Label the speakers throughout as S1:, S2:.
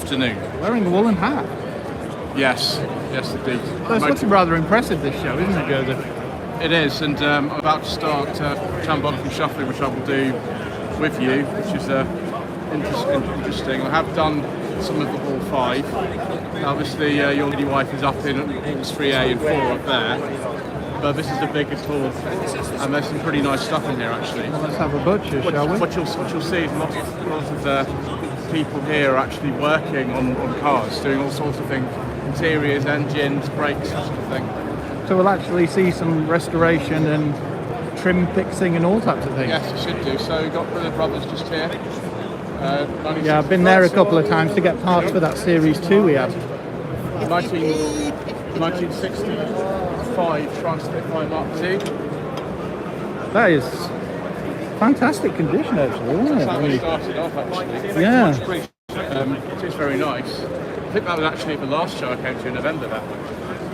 S1: afternoon.
S2: Wearing a woolen hat.
S1: Yes, yes indeed.
S2: So it's looking rather impressive, this show, isn't it, Joseph?
S1: It is, and I'm about to start shambolic shuffling, which I will do with you, which is interesting. I have done some of the hall 5. Obviously, your lady wife is up in halls 3A and 4 up there, but this is the biggest hall, and there's some pretty nice stuff in here actually.
S2: Well, let's have a butcher, shall we?
S1: What you'll see is lots of the people here are actually working on cars, doing all sorts of things, interiors, engines, brakes, that sort of thing.
S2: So we'll actually see some restoration and trim fixing and all types of things.
S1: Yes, you should do. So we've got Brother Brothers just here.
S2: Yeah, I've been there a couple of times to get parts for that Series 2 we had.
S1: 1965 Triumph Mark II.
S2: That is fantastic condition, actually, isn't it?
S1: That's how we started off, actually.
S2: Yeah.
S1: It is very nice. I think that was actually the last show I came to in November. That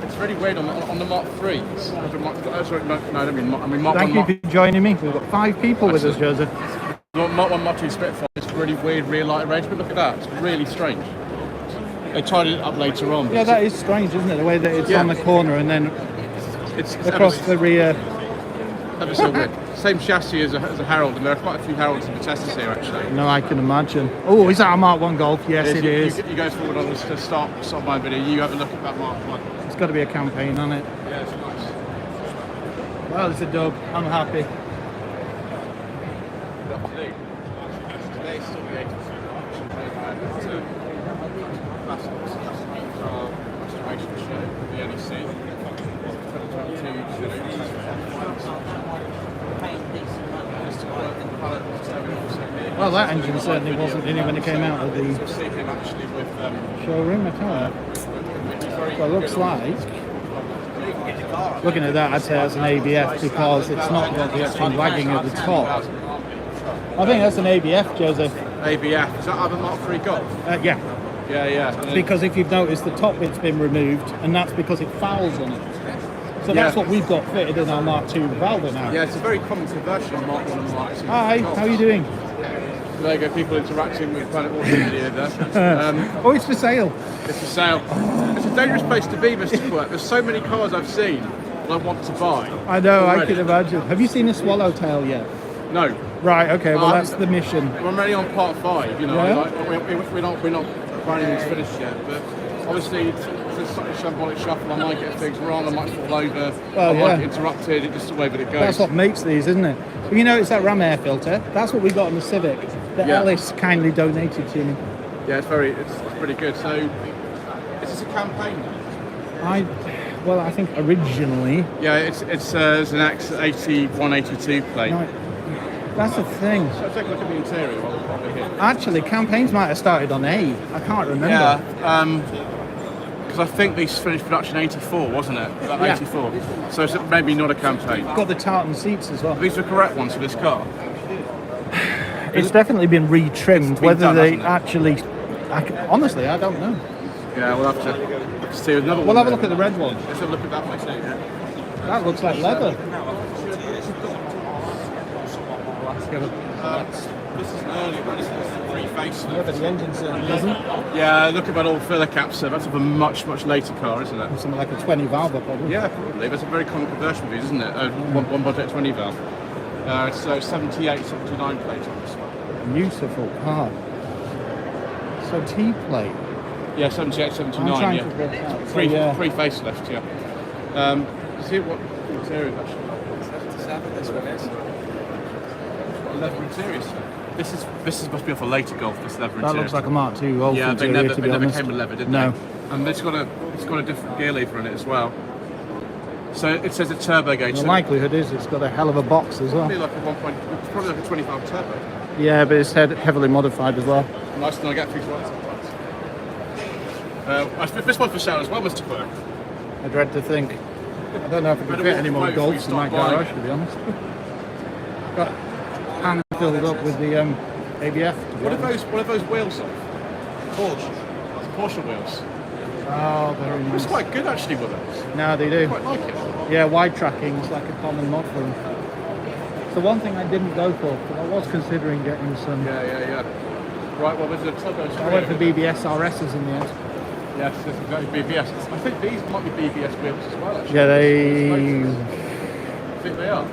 S1: it's really weird on the Mark 3s. I mean Mark 1.
S2: Thank you for joining me. We've got 5 people with us, Joseph.
S1: Mark 1, Mark 2 Spitfire. It's a really weird rear light arrangement. Look at that. It's really strange. They tied it up later on.
S2: Yeah, that is strange, isn't it? The way that it's on the corner and then
S1: it's
S2: across the rear.
S1: Ever so weird. Same chassis as a Harold, and there are quite a few Harolds and Vitesses here actually.
S2: No, I can imagine. Oh, is that a Mark 1 Golf? Yes, it is.
S1: You go forward on this to start my video. You have a look at that Mark 1.
S2: It's got to be a campaign on it.
S1: Yeah, it's nice.
S2: Well, it's a dub. I'm happy. Well, that engine certainly wasn't in it when it came out of the showroom, I tell you. Well, it looks like, looking at that, I'd say that's an ABF because it's not got the actual wagging at the top. I think that's an ABF, Joseph.
S1: ABF, is that other Mark 3 Golf?
S2: Yeah.
S1: Yeah.
S2: Because if you've noticed, the top bit's been removed, and that's because it fouls on it. So that's what we've got fitted in our Mark II Valve now.
S1: Yeah, it's a very common conversion on Mark 1 and Mark 2.
S2: Hi, how are you doing?
S1: There you go, people interacting with Planet Auto Media there.
S2: Oh, it's for sale.
S1: It's for sale. It's a dangerous place to be, Mr. Quirk. There's so many cars I've seen that I want to buy.
S2: I know,
S1: already.
S2: I can imagine. Have you seen a Swallowtail yet?
S1: No.
S2: Right, okay, well that's the mission.
S1: I'm already on part 5, you know.
S2: Yeah?
S1: We're not planning to finish yet, but obviously it's such a shambolic shuffle. I might get things wrong, I might fall over, I might get interrupted, it's just the way that it goes.
S2: That's what makes these, isn't it? But you know, it's that ram air filter. That's what we got on the Civic that Ellis kindly donated to me.
S1: Yeah, it's pretty good. So, is this a campaign now?
S2: Well, I think originally.
S1: Yeah, it's an X80 182 plate.
S2: No, that's the thing.
S1: So take a look at the interior while we're here.
S2: Actually, campaigns might have started on A. I can't remember.
S1: Yeah, because I think these finished production 84, wasn't it? About 84. So it's maybe not a campaign.
S2: Got the tartan seats as well.
S1: These are the correct ones for this car.
S2: It's definitely been retrimmed.
S1: Been
S2: Whether
S1: done,
S2: they
S1: hasn't it?
S2: actually, honestly, I don't know.
S1: Yeah, we'll have to see another one.
S2: We'll have a look at the red one.
S1: Let's have a look at that one too.
S2: That looks like leather.
S1: This is an early one, isn't it? It's a three-facelift.
S2: Yeah, but the engine certainly doesn't.
S1: Yeah, look at that old filler cap, so that's of a much later car, isn't it?
S2: Something like a 20 valve, probably.
S1: Yeah, probably. That's a very common conversion for these, isn't it? One budget 20 valve. So 78, 79 plate on this one.
S2: Beautiful car. So T-plate.
S1: Yeah, 78, 79,
S2: I'm trying
S1: yeah.
S2: to work out.
S1: Three facelift, yeah. See what the interior is actually like. 77, this one is. Leather interior, sir. This must be off a later Golf, this leather interior.
S2: That looks like a Mark II Golf
S1: yeah,
S2: interior,
S1: they never came with leather, did
S2: no.
S1: they? And it's got a different gear lever in it as well. So it says a turbo gauge.
S2: The likelihood is it's got a hell of a box as well.
S1: Probably like it's probably like a 25 turbo.
S2: Yeah, but it's heavily modified as well.
S1: Nice to get through this one for sale as well, Mr. Quirk.
S2: I dread to think. I don't know if I can fit any more Golfs in my garage, to be honest. Got hand filled up with the ABF.
S1: What are those wheels of? Porsche wheels.
S2: Oh, very nice.
S1: It's quite good actually with those.
S2: No, they do.
S1: I quite like it.
S2: Yeah, wide tracking is like a common mod for them. It's the one thing I didn't go for, but I was considering getting some.
S1: Yeah. Right, well, there's a turbo spray.
S2: I went for BBS RSs in the end.
S1: Yes, that's exactly BBS. I think these might be BBS wheels as well, actually.
S2: Yeah,
S1: I think they are.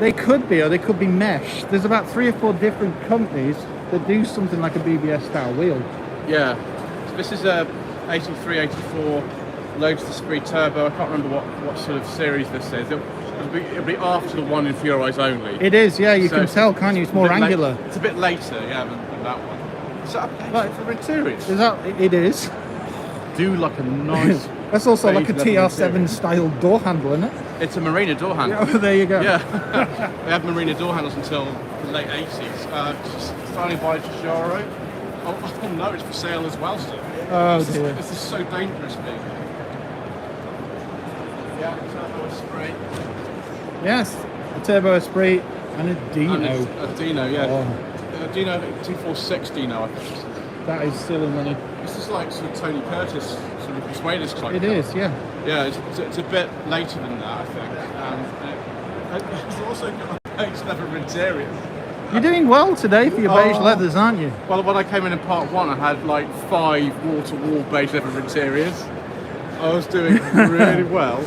S2: they could be, or they could be mesh. There's about 3 or 4 different companies that do something like a BBS style wheel.
S1: Yeah. So this is a 83, 84 Lotus Esprit Turbo. I can't remember what sort of series this is. It'll be after the one in Pure Eyes only.
S2: It is, yeah, you
S1: So
S2: can tell, can't you? It's more angular.
S1: It's a bit later, yeah, than that one. Is that a
S2: Right.
S1: for interiors?
S2: Is that, it is.
S1: Do like a nice.
S2: That's also like a
S1: beige leather
S2: TR7
S1: interior.
S2: style door handle, isn't it?
S1: It's a Marina door handle.
S2: Yeah, there you go.
S1: Yeah, they had Marina door handles until the late 80s. Starting by Giugiaro. Oh no, it's for sale as well, sir.
S2: Oh dear.
S1: This is so dangerous, mate. Yeah, Turbo Esprit.
S2: Yes, a Turbo Esprit and a Dino.
S1: And a Dino, yeah.
S2: Oh,
S1: A Dino 246 Dino, I think.
S2: that is silly money.
S1: This is like sort of Tony Curtis, sort of persuaders type.
S2: It is, yeah.
S1: Yeah, it's a bit later than that, I think. It's also got a beige leather interior.
S2: You're doing well today for your beige
S1: Oh.
S2: leathers, aren't you?
S1: Well, when I came in part 1, I had like 5 wall-to-wall beige leather interiors. I was doing really well.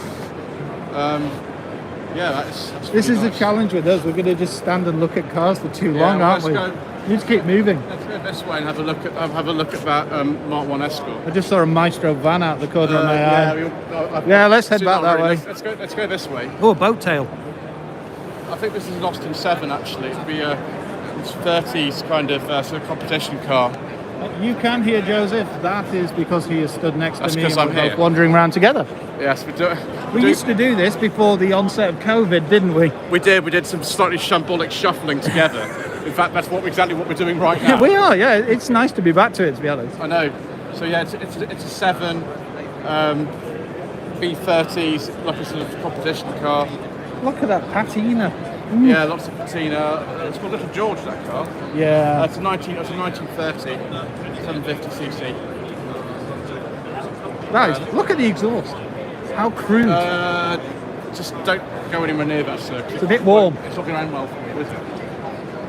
S1: Yeah, that's
S2: This
S1: really
S2: is
S1: nice.
S2: the challenge with us. We're going to just stand and look at cars for too
S1: Yeah,
S2: long,
S1: well,
S2: aren't we?
S1: let's go.
S2: You just keep moving.
S1: Let's go this way and have a look at that Mark 1 Escort.
S2: I just saw a Maestro van out the corner of my eye.
S1: Yeah,
S2: let's head back that way.
S1: Let's go this way.
S2: Oh, a boat tail.
S1: I think this is an Austin 7 actually. It'll be a 30s kind of sort of competition car.
S2: You can hear Joseph. That is because he is stood next
S1: That's
S2: to me and
S1: 'cause I'm
S2: we're both
S1: here.
S2: wandering around together.
S1: Yes,
S2: We used to do this before the onset of COVID, didn't we?
S1: We did some slightly shambolic shuffling together. In fact, that's exactly what we're doing right now.
S2: We are, yeah. It's nice to be back to it, to be honest.
S1: I know. So yeah, it's a 7 B30s, like a sort of competition car.
S2: Look at that patina.
S1: Yeah, lots of patina. It's called Little George, that car.
S2: Yeah.
S1: It's a 1930, 750cc.
S2: Look at the exhaust. How crude.
S1: Just don't go anywhere near that circuit.
S2: It's a bit warm.
S1: It's not going to end well for me, is it?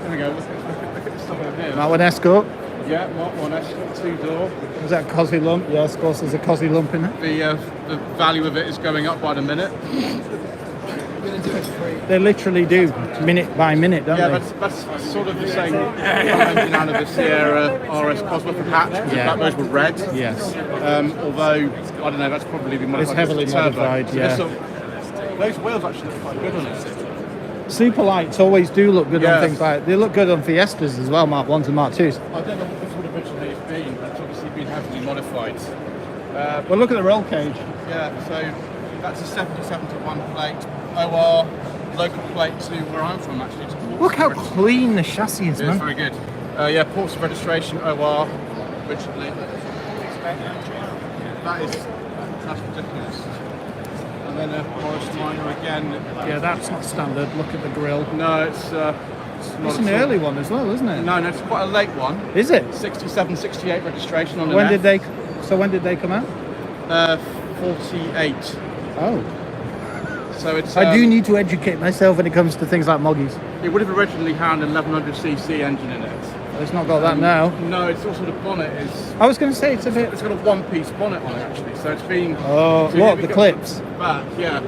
S1: There we go. Look at the stuff over here.
S2: Mark 1 Escort.
S1: Yeah, Mark 1 Escort, 2-door.
S2: Is that a cosy lump? Yes, of course there's a cosy lump in it.
S1: The value of it is going up by the minute.
S2: They literally do, minute by minute, don't
S1: Yeah,
S2: they?
S1: that's sort of the same engine out of the Sierra RS Cosmo from Hatch, because
S2: Yeah.
S1: those were red.
S2: Yes.
S1: Although, I don't know, that's probably been modified.
S2: It's heavily
S1: to turbo.
S2: modified,
S1: So
S2: yeah.
S1: those wheels actually look quite good on it.
S2: Super lights always do look good
S1: Yeah.
S2: on things like, they look good on Fiestas as well, Mark 1s and Mark 2s.
S1: I don't know what this would originally have been, but it's obviously been heavily modified.
S2: Well, look at the roll cage.
S1: Yeah, so that's a 77 to 1 plate. OR, local plate to where I'm from actually. To Portsmouth.
S2: Look how clean the chassis is,
S1: It's
S2: man.
S1: very good. Yeah, Portsmouth registration, OR, originally. That's ridiculous. And then a Morris Minor again.
S2: Yeah, that's not standard. Look at the grille.
S1: No, it's not
S2: It's
S1: at
S2: an
S1: all.
S2: early one as well, isn't it?
S1: No, it's quite a late one.
S2: Is it?
S1: 67, 68 registration on the
S2: When
S1: F.
S2: did they? So when did they come out?
S1: 48.
S2: Oh,
S1: So it's.
S2: I do need to educate myself when it comes to things like Moggies.
S1: It would have originally had an 1100cc engine in it.
S2: It's not got that now.
S1: No, it's also the bonnet is.
S2: I was going to say it's a bit.
S1: It's got a one-piece bonnet on it actually, so it's been.
S2: Oh,
S1: so
S2: what,
S1: we
S2: the
S1: got
S2: clips?
S1: Back, yeah.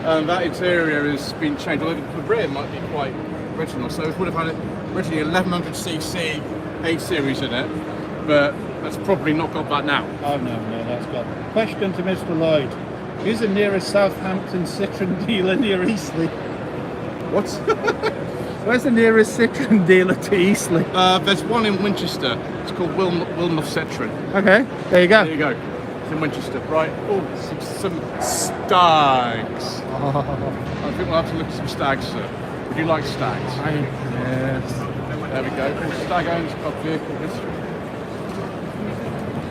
S1: That interior has been changed. Although the rear might be quite original, so it would have had originally 1100cc A series in it, but that's probably not got that now.
S2: Oh no, that's got. Question to Mr. Lloyd: who's the nearest Southampton Citroen dealer near Eastleigh?
S1: What?
S2: Where's the nearest Citroen dealer to Eastleigh?
S1: There's one in Winchester. It's called Wilmouth Citroen.
S2: Okay, there you go.
S1: There you go. It's in Winchester, right? Oh, some stags. I think we'll have to look at some stags, sir. Would you like stags?
S2: Yes.
S1: There we go. Stag owns got vehicle history.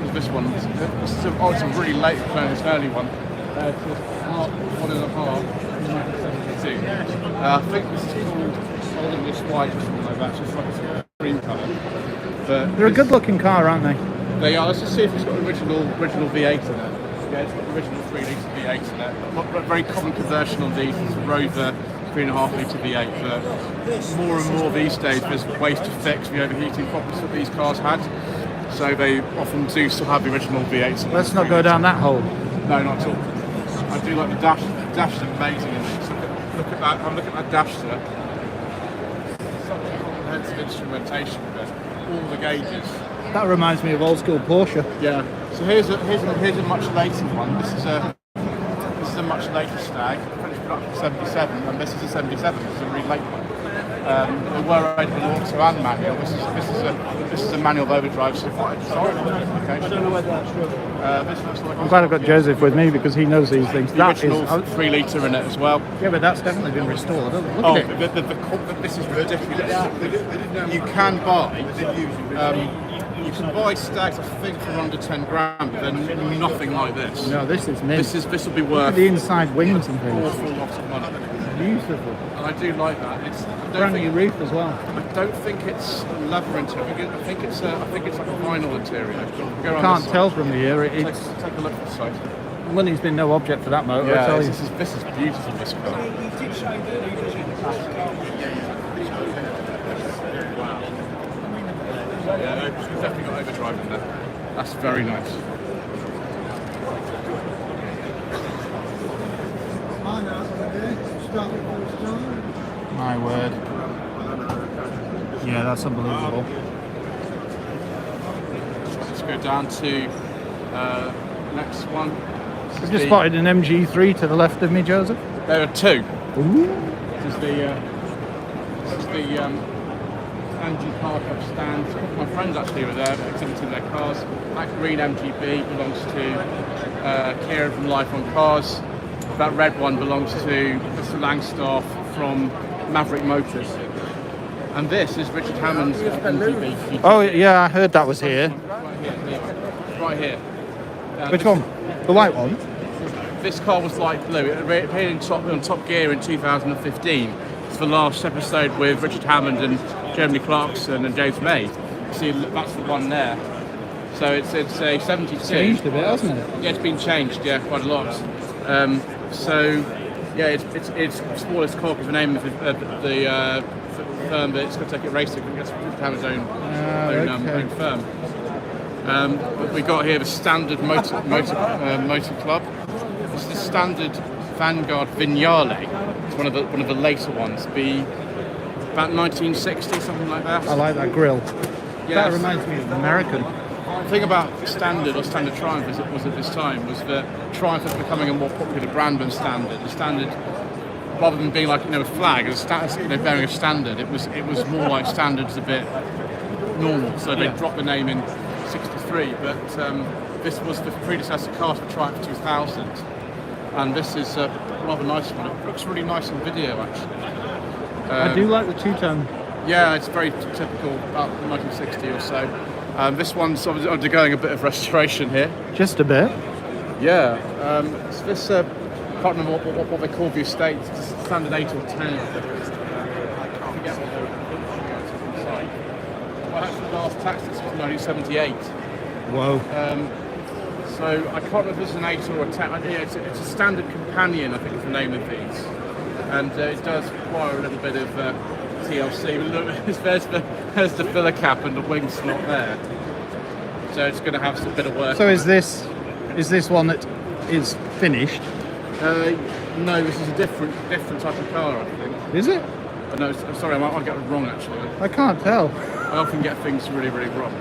S1: There's this one. This is it's a really late one. It's an early one. It's a Mark 1.5. 1972. I think this is called Old English White or something like that. It's just like a cream colour. But
S2: They're a good-looking car, aren't they?
S1: they are. Let's just see if it's got original V8 in it. Yeah, it's got the original 3 litre V8 in it. Not a very common conversion on these. It's a Rover 3.5 litre V8, but more and more these days there's ways to fix the overheating problems that these cars had. So they often do still have the original V8s.
S2: Let's not go down that hole.
S1: No, not at all. I do like the dash. The dash is amazing in this. Look at that. I'm looking at that dash there. Such a comprehensive instrumentation with it. All the gauges.
S2: That reminds me of old school Porsche.
S1: Yeah. So here's a much later one. This is a much later stag. Finished production 77, and this is a 77. This is a really late one. They were able to auto and manual. This is a manual overdrive. So I don't know whether that's true.
S2: I'm glad I've got Joseph with me because he knows these things.
S1: The original 3 litre in it as well.
S2: Yeah, but that's definitely been restored. Look at it.
S1: This is ridiculous. You can buy. You can buy stags, I think, for under 10 grand, but they're nothing like this.
S2: No, this is mint.
S1: This will be
S2: Look
S1: worth
S2: at the inside wings and
S1: an
S2: things.
S1: awful lot of money.
S2: Beautiful.
S1: And I do like that.
S2: Brand new roof as well.
S1: I don't think it's leather interior. I think it's like a vinyl interior.
S2: Can't tell from here.
S1: Take a look at the side.
S2: Money's been no object for that motor. I tell you.
S1: This is beautiful. This car. Yeah, it's definitely got overdrive in there. That's very nice.
S2: My word. Yeah, that's unbelievable.
S1: Let's go down to next one.
S2: I've just spotted an MG3 to the left of me, Joseph.
S1: There are 2.
S2: Ooh.
S1: This is the MG Car Club stand. A couple of my friends actually were there exhibiting their cars. That green MGB belongs to Kieran from Life on Cars. That red one belongs to Mr. Langstaff from Maverick Motors. And this is Richard Hammond's MGB.
S2: Oh yeah, I heard that was here.
S1: Right here.
S2: Which one? The white one?
S1: This car was light blue. It appeared on Top Gear in 2015. It's the last episode with Richard Hammond and Jeremy Clarkson and James May. See, that's the one there. So it's a 72.
S2: Changed a bit, hasn't it?
S1: Yeah, it's been changed. Yeah, quite a lot. So yeah, it's smallest cork is the name of the firm that it's going to take it racing. It's Richard Hammond's own firm. But we got here the standard motor club. This is the standard Vanguard Vignale. It's one of the later ones. About 1960, something like that.
S2: I like that grille.
S1: Yes.
S2: That reminds me of American.
S1: The thing about Standard or Standard Triumph as it was at this time was that Triumph was becoming a more popular brand than Standard. The Standard, rather than being like a flag, as bearing a standard, it was more like Standard's a bit normal. So they dropped the name in '63, but this was the predecessor car to Triumph 2000, and this is a rather nice one. It looks really nice on video actually.
S2: I do like the two-tone.
S1: Yeah, it's very typical, about 1960 or so. This one's obviously undergoing a bit of restoration here.
S2: Just a bit.
S1: Yeah. So this, I can't remember what they call the estate. It's standard 8 or 10. I forget what they're inside. Well, actually, last tax was 1978.
S2: Whoa.
S1: So I can't remember if it's an 8 or a 10. Yeah, it's a standard companion, I think is the name of these. And it does require a little bit of TLC. Look, there's the filler cap and the wing's not there. So it's going to have some bit of work.
S2: So is this one that is finished?
S1: No, this is a different type of car, I think.
S2: Is it?
S1: No, sorry, I might get it wrong actually.
S2: I can't tell.
S1: I often get things really, really wrong.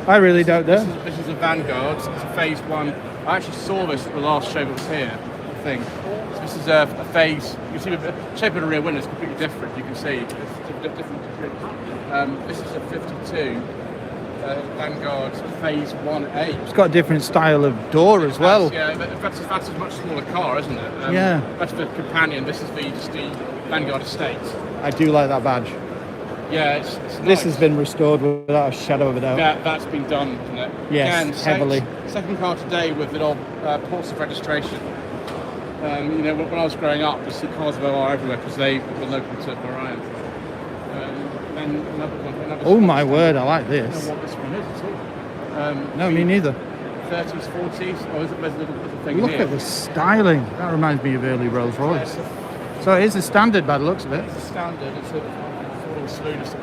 S2: I really don't know.
S1: This is a Vanguard. It's a Phase 1. I actually saw this at the last show that was here, I think. So this is a Phase. You can see the shape of the rear window is completely different. You can see it's a different. This is a 52 Vanguard Phase 1A.
S2: It's got a different style of door as well.
S1: Yeah, but that's a much smaller car, isn't it?
S2: Yeah.
S1: That's the companion. This is just the Vanguard Estate.
S2: I do like that badge.
S1: Yeah, it's nice.
S2: This has been restored without a shadow of a doubt.
S1: Yeah, that's been done, isn't it?
S2: Yes,
S1: Again,
S2: heavily.
S1: Second car today with an old Porsche registration. When I was growing up, you see cars of OR everywhere because they were local to where I am. Then another
S2: Oh my word, I like
S1: I don't
S2: this.
S1: know what this one is at all.
S2: No, me neither.
S1: 30s, 40s. Oh, there's a little thing
S2: Look
S1: here.
S2: at the styling. That reminds me of early Rolls Royce. So it is a standard by the looks of it.
S1: It's a standard. It's a four-door saloon. It's a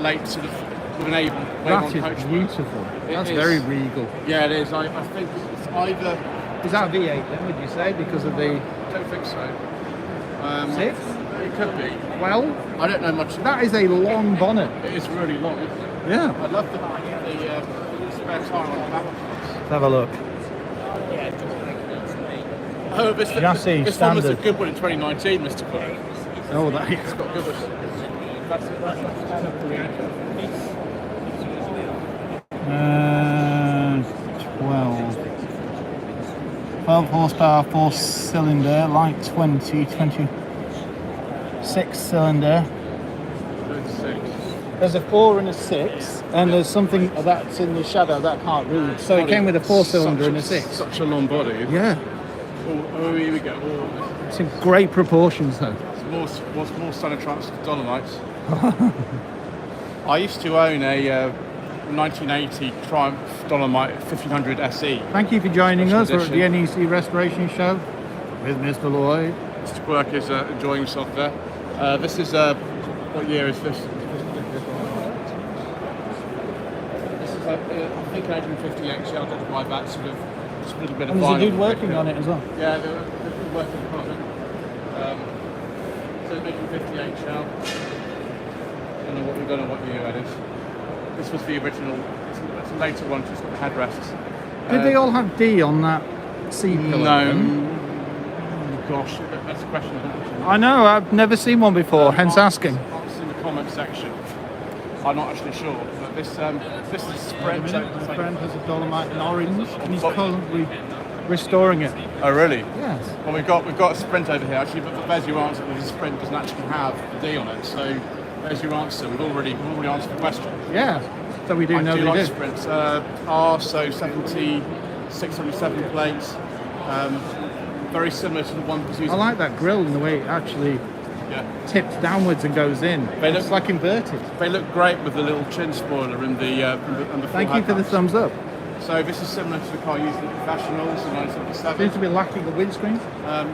S1: late sort of with an able
S2: That
S1: on
S2: is
S1: coach.
S2: beautiful. That's
S1: is.
S2: very regal.
S1: Yeah, it is. I think it's either.
S2: Is that a V8 then, would you say, because of the
S1: I don't think so.
S2: 6?
S1: It could be.
S2: Well,
S1: I don't know much.
S2: that is a long bonnet.
S1: It is really long, isn't it?
S2: Yeah.
S1: I love the spare tyre on the back.
S2: Let's have a look.
S1: Oh, this
S2: Chassis
S1: this one was a
S2: standard.
S1: good one in 2019, Mr. Cook.
S2: Oh, that
S1: It's got good ones. That's
S2: uh, 12 horsepower, 4-cylinder, light 26 cylinder.
S1: 36.
S2: There's a 4 and a 6, and there's something that's in the shadow that I can't read. So it came with a 4-cylinder and a 6.
S1: Such a long body.
S2: Yeah,
S1: Oh, here we go. Oh,
S2: it's in great proportions though.
S1: it's more standard Triumphs Dolomites. I used to own a 1980 Triumph Dolomite 1500 SE.
S2: Thank you for joining us.
S1: Special
S2: We're at the NEC Restoration Show with Mr. Lloyd.
S1: Mr. Quirk is enjoying himself there. This is what year is this? This is I think an 1858 shell to buy that sort of just a little bit of
S2: And there's a
S1: vinyl.
S2: dude working on it as well.
S1: Yeah, they're working on it. So 1858 shell. I don't know what year that is. This was the original. It's a later one. Just got the headrests.
S2: Did they all have D on that C pillar?
S1: No.
S2: then?
S1: Gosh, that's a question.
S2: I know, I've never seen one before, hence asking.
S1: It's in the comment section. I'm not actually sure, but this is a Sprint.
S2: My friend has a Dolomite in orange and he's currently restoring it.
S1: Oh really?
S2: Yes.
S1: Well, we've got a Sprint over here actually, but there's your answer. The Sprint doesn't actually have a D on it, so there's your answer. We've already answered the question.
S2: Yeah. So we do
S1: I
S2: know
S1: do
S2: they
S1: like
S2: do.
S1: Sprints. R, so 70, 607 plates. Very similar to the one that's used.
S2: I like that grille and the way it actually
S1: Yeah.
S2: tips downwards and goes in.
S1: They
S2: It's
S1: look-
S2: like inverted.
S1: They look great with the little chin spoiler and the full
S2: Thank you for the
S1: headlamps.
S2: thumbs up.
S1: So this is similar to the car used in the professionals in 1977.
S2: Seems to be lacking a windscreen.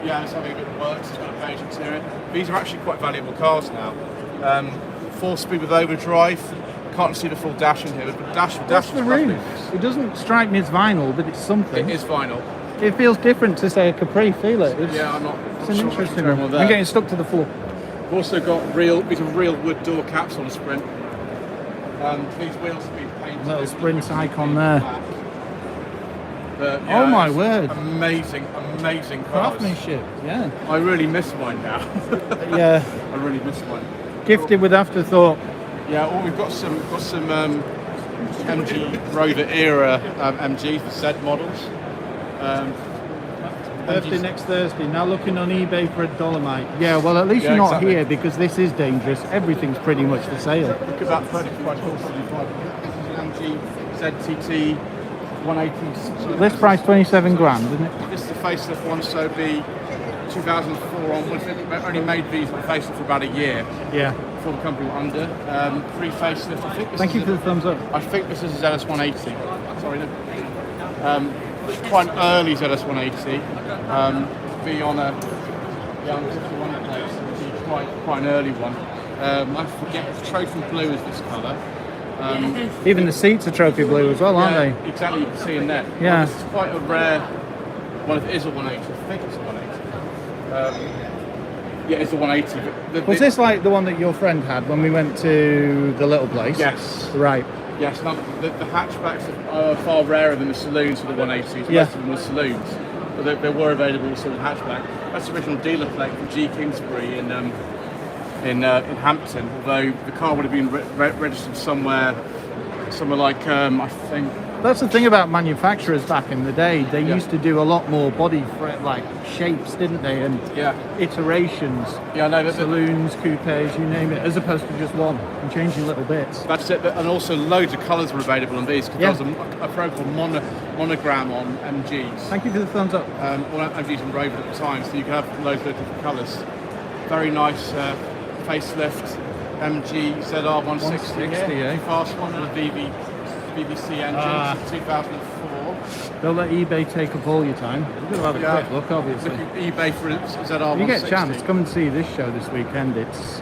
S1: Yeah, it's having a bit of work. It's got a beige interior. These are actually quite valuable cars now. 4-speed with overdrive. Can't see the full dash in here, but the dash
S2: That's
S1: is
S2: the
S1: lovely.
S2: room. It doesn't strike me as vinyl, but it's something.
S1: It is vinyl.
S2: It feels different to say a Capri. Feel it. It's,
S1: Yeah, I'm not
S2: it's an
S1: sure
S2: interesting
S1: what's
S2: one.
S1: there.
S2: I'm getting stuck to the floor.
S1: We've also got these are real wood door caps on a Sprint. These wheels have been painted.
S2: Little
S1: with
S2: Sprint
S1: black.
S2: icon there.
S1: But,
S2: Oh my
S1: it's
S2: word.
S1: Amazing cars.
S2: Craftsmanship. Yeah.
S1: I really miss mine now.
S2: Yeah.
S1: I really miss mine.
S2: Gifted with afterthought.
S1: Yeah, well, we've got some MG Rover era MGs, the Z models.
S2: Birthday
S1: MGs
S2: next Thursday. Now looking on eBay for a Dolomite. Yeah, well at least
S1: Yeah,
S2: you're not
S1: exactly.
S2: here because this is dangerous. Everything's pretty much for sale.
S1: Look at that 35 45. This is an MG ZTT 180.
S2: List price 27 grand, isn't it?
S1: This is the facelift one, so the 2004 onwards. They only made these with facelift for about a year
S2: Yeah.
S1: before the company went under. Pre-facelift, I think.
S2: Thank you for the thumbs up.
S1: I think this is a ZS 180. Sorry, no. Quite an early ZS 180. Be on a 51 plate, so it'd be quite an early one. I forget, trophy blue is this colour.
S2: Even the seats are trophy blue as well, aren't
S1: Yeah, exactly, you can see in there.
S2: Yeah.
S1: It's quite a rare one. It is a 180. I think it's a 180. Yeah, it's a 180. But
S2: they? Was this like the one that your friend had when we went to the little place?
S1: Yes.
S2: Right.
S1: Yes. Now, the hatchbacks are far rarer than the saloons for the 180s.
S2: Yeah.
S1: Most of them were saloons, but they were available as sort of hatchback. That's the original dealer plate from G Kingsbury in Hampton. Although the car would have been registered somewhere like I think.
S2: That's the thing about manufacturers back in the day. They
S1: Yeah.
S2: used to do a lot more body like shapes, didn't they? And
S1: Yeah.
S2: iterations.
S1: Yeah, no,
S2: Saloons, coupes, you name it, as opposed to just one and changing little bits.
S1: That's it, and also loads of colours were available on these because
S2: Yeah.
S1: there was a program called Monogram on MGs.
S2: Thank you for the thumbs up.
S1: Well, MGs and Rover at the time, so you could have loads of different colours. Very nice facelift MG ZR 160,
S2: 160, eh?
S1: fast one with a BBC engine, 2004.
S2: Don't let eBay take up all your time. You've got to have a quick look, obviously.
S1: Look at eBay for ZR160.
S2: If you get a chance, come and see this show this weekend. It's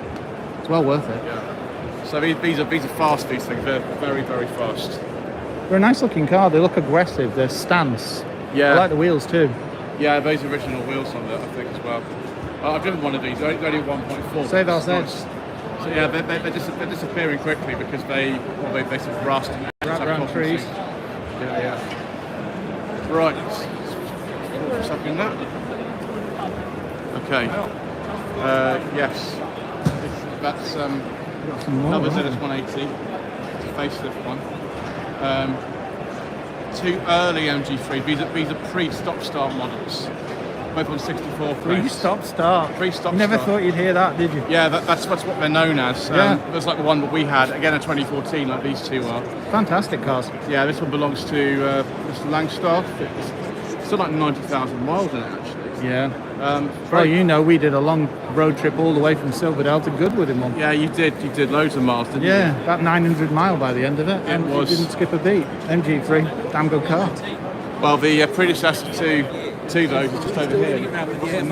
S2: well worth it.
S1: Yeah. So these are fast, these things. They're very, very fast.
S2: They're a nice looking car. They look aggressive. Their stance.
S1: Yeah.
S2: I like the wheels too.
S1: Yeah, those original wheels on there, I think, as well. I've driven one of these. They're only 1.4.
S2: Save our
S1: nice. So yeah, they're disappearing quickly because they sort of rust and
S2: Wrap around trees.
S1: Yeah. Right. What's happening now? Okay. Yes. That's
S2: Got some more,
S1: another
S2: haven't
S1: ZS180. It's a facelift one. Two early MG3. These are pre-stop start models. Both on 64
S2: we?
S1: plates.
S2: Pre-stop start.
S1: Pre-stop
S2: You never
S1: start.
S2: thought you'd hear that, did you?
S1: Yeah, that's what they're known as.
S2: Yeah.
S1: That's like the one that we had, again in 2014, like these two are.
S2: Fantastic cars.
S1: Yeah, this one belongs to Mr. Langstaff. It's still like 90,000 miles in it, actually.
S2: Yeah. Well,
S1: Very-
S2: you know, we did a long road trip all the way from Silverdale to Goodwood in one.
S1: Yeah, you did loads of miles, didn't you?
S2: Yeah, about 900 mile by the end of it. And
S1: was.
S2: It didn't skip a beat. MG3, damn good car.
S1: Well, the predecessor to those is just over here. Over here.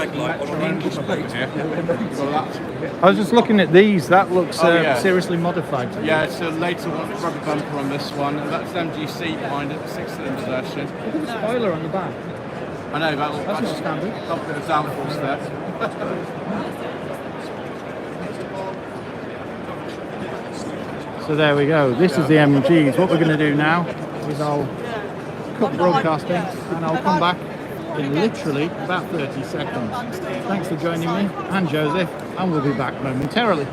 S1: Well, that's,
S2: I was just looking at these. That looks
S1: Oh, yeah.
S2: seriously modified. To me.
S1: yeah, it's a later one, rubber bumper on this one, and that's MGC behind it, 6-cylinder version.
S2: Look at the spoiler on the back.
S1: I know
S2: That's not standard.
S1: got a bit of downforce there.
S2: So there we go. This is the MGs. What we're going to do now is I'll cut broadcasting and I'll come back in literally about 30 seconds. Thanks for joining me and Joseph, and we'll be back momentarily.